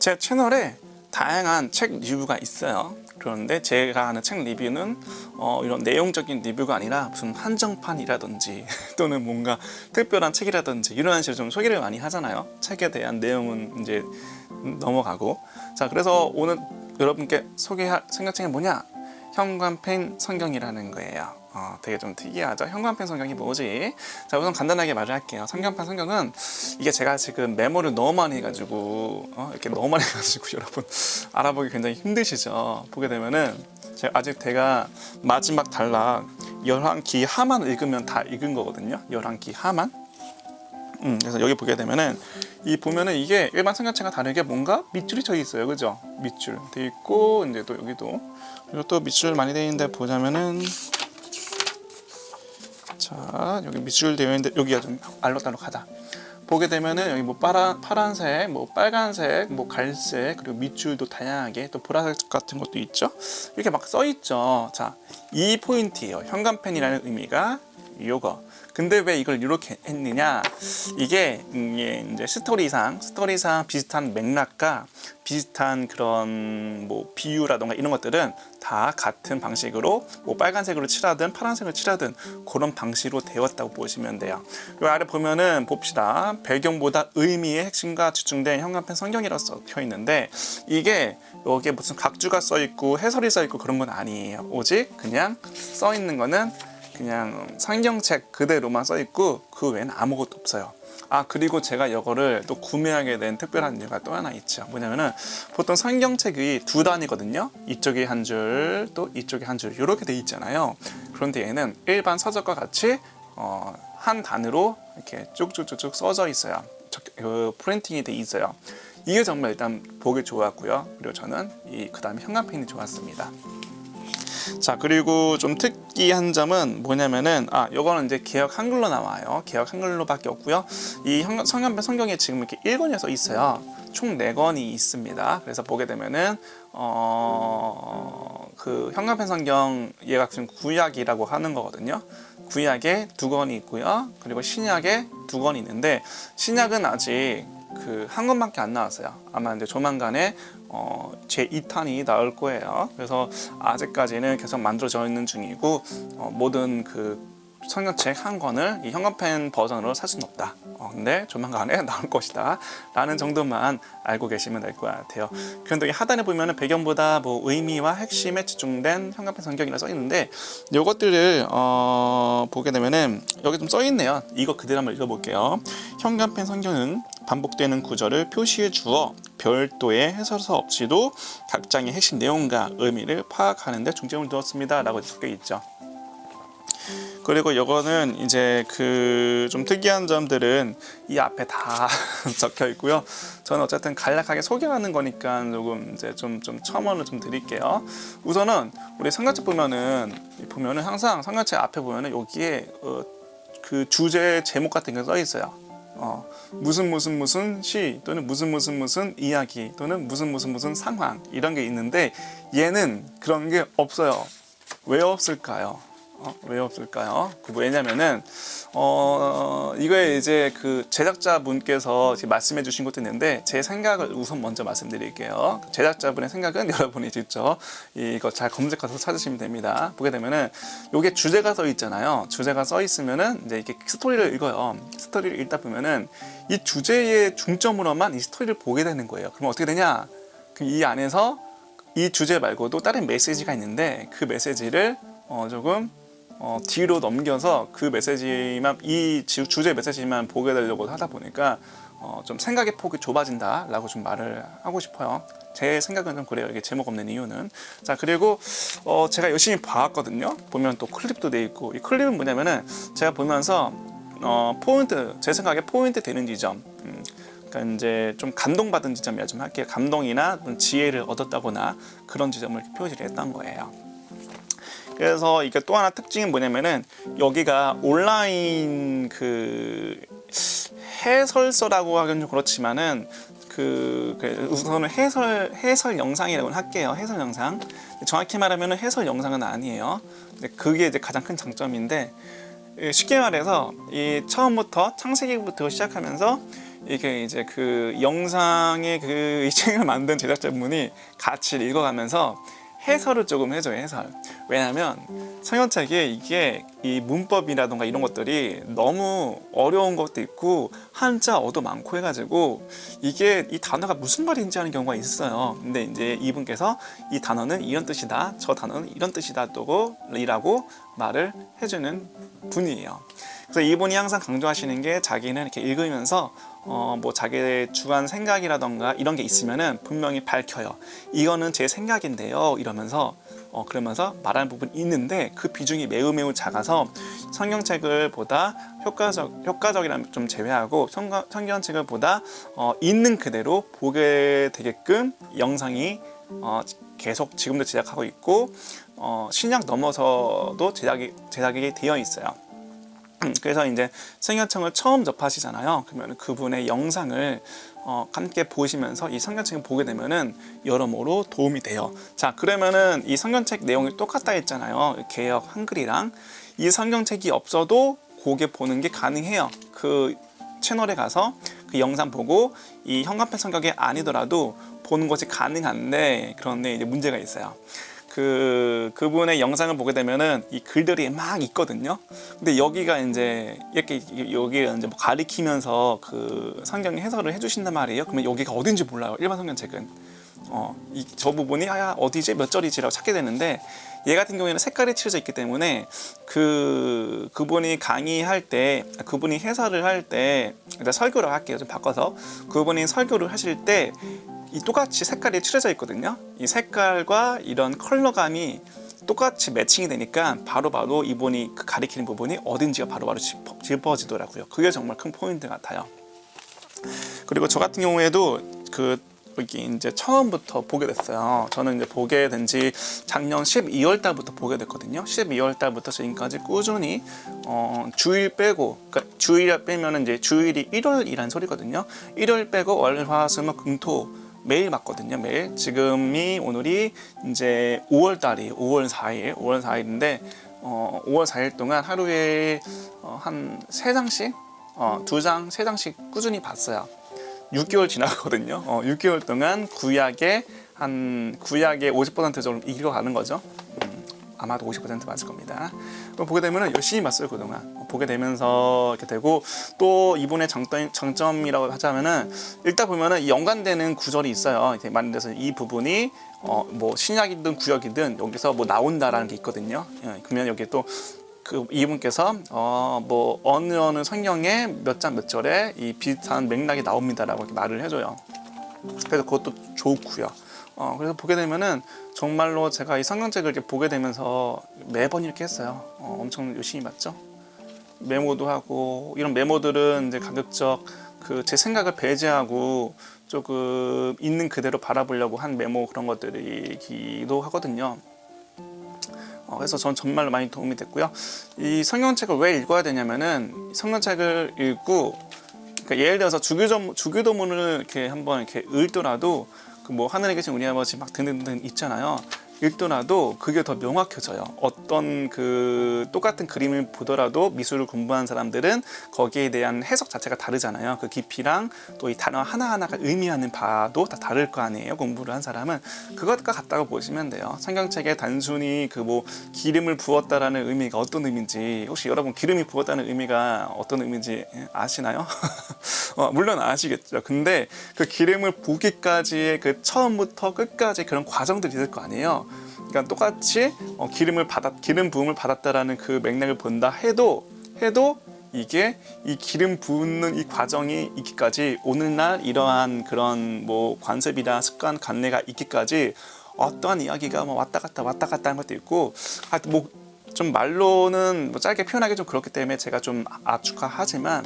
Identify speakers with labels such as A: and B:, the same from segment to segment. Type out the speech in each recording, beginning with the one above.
A: 제 채널에 다양한 책 리뷰가 있어요. 그런데 제가 하는 책 리뷰는 이런 내용적인 리뷰가 아니라 무슨 한정판이라든지 또는 뭔가 특별한 책이라든지 이런 식으로 좀 소개를 많이 하잖아요. 책에 대한 내용은 이제 넘어가고. 자, 그래서 오늘 여러분께 소개할 성경책이 뭐냐? 현관펜 성경이라는 거예요. 되게 좀 특이하죠. 현관펜 성경이 뭐지? 자, 우선 간단하게 말을 할게요. 현관펜 성경은 이게 제가 지금 메모를 너무 많이 해가지고 이렇게 너무 많이 해가지고 여러분 알아보기 굉장히 힘드시죠. 보게 되면은 제가 마지막 단락 열왕기 하만 읽으면 다 읽은 거거든요. 열왕기 하만. 그래서 여기 보게 되면은 보면은 이게 일반 성경책과 다르게 뭔가 밑줄이 쳐 있어요, 그죠? 밑줄 돼 있고 이제 또 여기도 그리고 또 밑줄 많이 돼 있는데 보자면은 자 여기 밑줄 되어 있는데 여기가 좀 알록달록하다. 보게 되면은 여기 뭐 파란색, 뭐 빨간색, 뭐 갈색 그리고 밑줄도 다양하게 또 보라색 같은 것도 있죠. 이렇게 막 써 있죠. 자, 이 포인트예요. 현관펜이라는 의미가 요거. 근데 왜 이걸 이렇게 했느냐? 이게 이제 스토리상 비슷한 맥락과 비슷한 그런 뭐 비유라던가 이런 것들은 다 같은 방식으로 뭐 빨간색으로 칠하든 파란색으로 칠하든 그런 방식으로 되었다고 보시면 돼요. 이 아래 보면은 봅시다. 배경보다 의미의 핵심과 집중된 현관펜 성경이라고 적혀 있는데 이게 여기에 무슨 각주가 써 있고 해설이 써 있고 그런 건 아니에요. 오직 그냥 써 있는 거는 그냥 성경책 그대로만 써 있고 그 외에는 아무것도 없어요. 그리고 제가 이거를 또 구매하게 된 특별한 이유가 또 하나 있죠. 뭐냐면은 보통 성경책이 두 단이거든요. 이쪽에 한 줄, 또 이쪽에 한 줄 이렇게 돼 있잖아요. 그런데 얘는 일반 서적과 같이 한 단으로 이렇게 쭉쭉쭉쭉 써져 있어요. 프린팅이 돼 있어요. 이게 정말 일단 보기 좋았고요. 그리고 저는 그 다음에 현관펜이 좋았습니다. 자, 그리고 좀 특이한 점은 뭐냐면은 요거는 이제 개역 한글로 나와요. 개역 한글로밖에 없고요. 이 현관펜 성경에 지금 이렇게 1권이 써 있어요. 총 4권이 있습니다. 그래서 보게 되면은 그 현관펜 성경 얘가 지금 구약이라고 하는 거거든요. 구약에 2권이 있고요. 그리고 신약에 2권이 있는데 신약은 아직 한 권밖에 안 나왔어요. 아마 이제 조만간에 제 2탄이 나올 거예요. 그래서 아직까지는 계속 만들어져 있는 중이고 모든 그 성경책 한 권을 이 현관펜 버전으로 살 수는 없다. 근데 조만간에 나올 것이다 라는 정도만 알고 계시면 될 것 같아요. 그런데 하단에 보면은 배경보다 뭐 의미와 핵심에 집중된 현관펜 성경이라 써 있는데 요것들을 보게 되면은 여기 좀 써 있네요. 이거 그대로 한번 읽어볼게요. 현관펜 성경은 반복되는 구절을 표시해 주어 별도의 해설서 없이도 각 장의 핵심 내용과 의미를 파악하는 데 중점을 두었습니다 라고 적혀 있죠. 그리고 이거는 이제 좀 특이한 점들은 이 앞에 다 적혀 있고요. 저는 어쨌든 간략하게 소개하는 거니까 조금 이제 좀 첨언을 좀 드릴게요. 우선은 우리 성경책 보면은 항상 성경책 앞에 보면은 여기에 그 주제 제목 같은 게 써 있어요. 무슨 시 또는 무슨 이야기 또는 무슨 상황 이런 게 있는데 얘는 그런 게 없어요. 왜 없을까요? 왜 없을까요? 왜냐면은 이거에 이제 그 제작자분께서 말씀해 주신 것도 있는데 제 생각을 우선 먼저 말씀드릴게요. 제작자분의 생각은 여러분이 직접 이거 잘 검색해서 찾으시면 됩니다. 보게 되면은 요게 주제가 써 있잖아요. 주제가 써 있으면은 이제 이렇게 스토리를 읽어요. 스토리를 읽다 보면은 이 주제의 중점으로만 이 스토리를 보게 되는 거예요. 그럼 어떻게 되냐? 그럼 이 안에서 이 주제 말고도 다른 메시지가 있는데 그 메시지를 조금 뒤로 넘겨서 그 메시지만 이 주제 메시지만 보게 되려고 하다 보니까 좀 생각의 폭이 좁아진다라고 좀 말을 하고 싶어요. 제 생각은 좀 그래요. 이게 제목 없는 이유는. 자, 그리고 제가 열심히 봐왔거든요. 보면 또 클립도 돼 있고 이 클립은 뭐냐면은 제가 보면서 제 생각에 포인트 되는 지점. 그러니까 이제 좀 감동받은 지점이라 좀 할게요. 감동이나 지혜를 얻었다거나 그런 지점을 표시를 했던 거예요. 그래서 이게 또 하나 특징이 뭐냐면은 여기가 온라인 그 해설서라고 하긴 좀 그렇지만은 우선은 해설 영상이라고 할게요. 해설 영상. 정확히 말하면은 해설 영상은 아니에요. 근데 그게 이제 가장 큰 장점인데 쉽게 말해서 이 처음부터 창세기부터 시작하면서 이게 이제 그 영상의 그 이 책을 만든 제작자분이 같이 읽어가면서 해설을 조금 해줘요. 해설. 왜냐하면 성경책에 이게 이 문법이라던가 이런 것들이 너무 어려운 것도 있고 한자어도 많고 해가지고 이게 이 단어가 무슨 말인지 하는 경우가 있어요. 근데 이제 이분께서 이 단어는 이런 뜻이다, 저 단어는 이런 뜻이다 이라고 말을 해주는 분이에요. 그래서 이분이 항상 강조하시는 게 자기는 이렇게 읽으면서 뭐 자기의 주관 생각이라던가 이런 게 있으면은 분명히 밝혀요. 이거는 제 생각인데요. 이러면서 그러면서 말하는 부분이 있는데 그 비중이 매우 작아서 성경책을 보다 효과적이라는 좀 제외하고 성경책을 보다 있는 그대로 보게 되게끔 영상이 계속 지금도 제작하고 있고 신약 넘어서도 제작이 되어 있어요. 그래서 이제 성경책을 처음 접하시잖아요. 그러면 그분의 영상을 함께 보시면서 이 성경책을 보게 되면은 여러모로 도움이 돼요. 자, 그러면은 이 성경책 내용이 똑같다 했잖아요. 개역 한글이랑 이 성경책이 없어도 그게 보는 게 가능해요. 그 채널에 가서 그 영상 보고 이 현관편 성경이 아니더라도 보는 것이 가능한데 그런데 이제 문제가 있어요. 그분의 영상을 보게 되면은 이 글들이 막 있거든요. 근데 여기가 이제 이렇게 여기를 이제 뭐 가리키면서 그 성경 해설을 해주신단 말이에요. 그러면 여기가 어딘지 몰라요. 일반 성경책은 저 부분이 어디지 몇 절이지라고 찾게 되는데 얘 같은 경우에는 색깔이 칠해져 있기 때문에 그분이 강의할 때 그분이 해설을 할 때 일단 설교를 할게요. 좀 바꿔서 그분이 설교를 하실 때 이 똑같이 색깔이 칠해져 있거든요. 이 색깔과 이런 컬러감이 똑같이 매칭이 되니까 바로바로 이분이 그 가리키는 부분이 어딘지가 바로바로 짚어지더라고요. 그게 정말 큰 포인트 같아요. 그리고 저 같은 경우에도 여기 이제 처음부터 보게 됐어요. 저는 이제 보게 된 지 작년 12월 달부터 보게 됐거든요. 12월 달부터 지금까지 꾸준히 주일 빼고, 그러니까 주일 빼면은 이제 주일이 1월이란 소리거든요. 1월 빼고 월, 화, 수, 목, 금, 토 매일 맞거든요. 매일. 오늘이 이제 5월 달이 5월 4일인데 5월 4일 동안 하루에 한 3장씩 2장, 3장씩 꾸준히 봤어요. 6개월 지나거든요. 6개월 동안 구약의 50% 정도 읽어가는 거죠. 아마도 50% 맞을 겁니다. 보게 되면 열심히 봤어요. 그동안 보게 되면서 이렇게 되고 또 이분의 장점이라고 하자면은 읽다 보면은 연관되는 구절이 있어요. 이제 많은 데서 이 부분이 뭐 신약이든 구약이든 여기서 뭐 나온다라는 게 있거든요. 그러면 여기 또 이분께서 뭐 어느 성경에 몇 장 몇 절에 이 비슷한 맥락이 나옵니다라고 이렇게 말을 해줘요. 그래서 그것도 좋고요. 그래서 보게 되면은 정말로 제가 이 성경책을 이렇게 보게 되면서 매번 이렇게 했어요. 엄청 열심히 봤죠. 메모도 하고 이런 메모들은 이제 가급적 제 생각을 배제하고 조금 있는 그대로 바라보려고 한 메모 그런 것들이기도 하거든요. 그래서 전 정말로 많이 도움이 됐고요. 이 성경책을 왜 읽어야 되냐면은 성경책을 읽고 그러니까 예를 들어서 주기도문을 이렇게 한번 이렇게 읽더라도 뭐 하늘에 계신 우리 아버지 막 등등등 있잖아요. 읽더라도 그게 더 명확해져요. 어떤 똑같은 그림을 보더라도 미술을 공부한 사람들은 거기에 대한 해석 자체가 다르잖아요. 그 깊이랑 또 이 단어 하나하나가 의미하는 바도 다 다를 거 아니에요. 공부를 한 사람은 그것과 같다고 보시면 돼요. 성경책에 단순히 뭐 기름을 부었다라는 의미가 어떤 의미인지 혹시 여러분 기름이 부었다는 의미가 어떤 의미인지 아시나요? 물론 아시겠죠. 근데 그 기름을 부기까지의 처음부터 끝까지 그런 과정들이 있을 거 아니에요. 그러니까 똑같이 기름 부음을 받았다라는 그 맥락을 본다 해도 이게 이 기름 붓는 이 과정이 있기까지 오늘날 이러한 그런 뭐 관습이나 습관, 관례가 있기까지 어떠한 이야기가 뭐 왔다 갔다 하는 것도 있고 뭐 좀 말로는 뭐 짧게 표현하기 좀 그렇기 때문에 제가 좀 압축하지만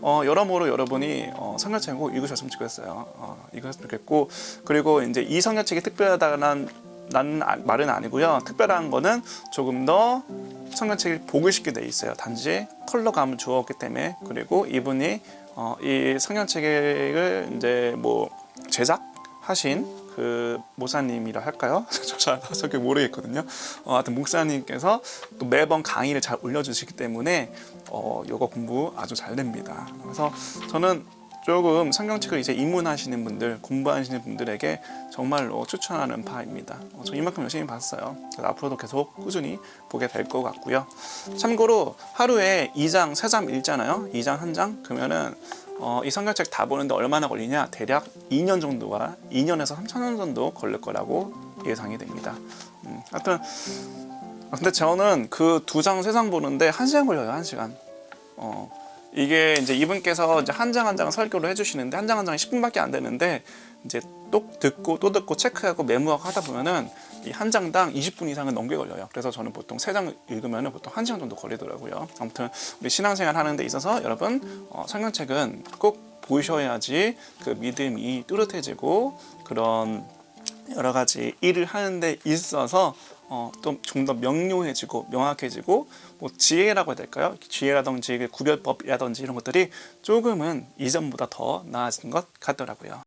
A: 여러모로 여러분이 성경책을 읽으셨으면 좋겠어요. 읽으셨으면 좋겠고 그리고 이제 이 성경책이 특별하다는 말은 아니고요. 특별한 거는 조금 더 성경책을 보기 쉽게 돼 있어요. 단지 컬러감을 주었기 때문에 그리고 이분이 이 성경책을 이제 뭐 제작하신 목사님이라 할까요? 저 잘 모르겠거든요. 하여튼 목사님께서 또 매번 강의를 잘 올려주시기 때문에 요거 공부 아주 잘 됩니다. 그래서 저는 조금 성경책을 이제 입문하시는 분들, 공부하시는 분들에게 정말로 추천하는 바입니다. 저 이만큼 열심히 봤어요. 그래서 앞으로도 계속 꾸준히 보게 될 것 같고요. 참고로 하루에 2장, 3장 읽잖아요. 2장, 1장 그러면은 이 성경책 다 보는데 얼마나 걸리냐? 대략 2년 정도가 2년에서 3년 정도 걸릴 거라고 예상이 됩니다. 하여튼 근데 저는 그 2장, 3장 보는데 1시간 걸려요. 1시간. 이게 이제 이분께서 이제 한 장 한 장 설교를 해주시는데 한 장 한 장이 10분밖에 안 되는데 이제 또 듣고 또 듣고 체크하고 메모하고 하다 보면은 이 한 장당 20분 이상은 넘게 걸려요. 그래서 저는 보통 3장 읽으면은 보통 1시간 정도 걸리더라고요. 아무튼 우리 신앙생활 하는 데 있어서 여러분 성경책은 꼭 보셔야지 그 믿음이 뚜렷해지고 그런 여러 가지 일을 하는 데 있어서 또 좀 더 명료해지고 명확해지고 뭐 지혜라고 해야 될까요? 지혜라든지 구별법이라든지 이런 것들이 조금은 이전보다 더 나아진 것 같더라고요.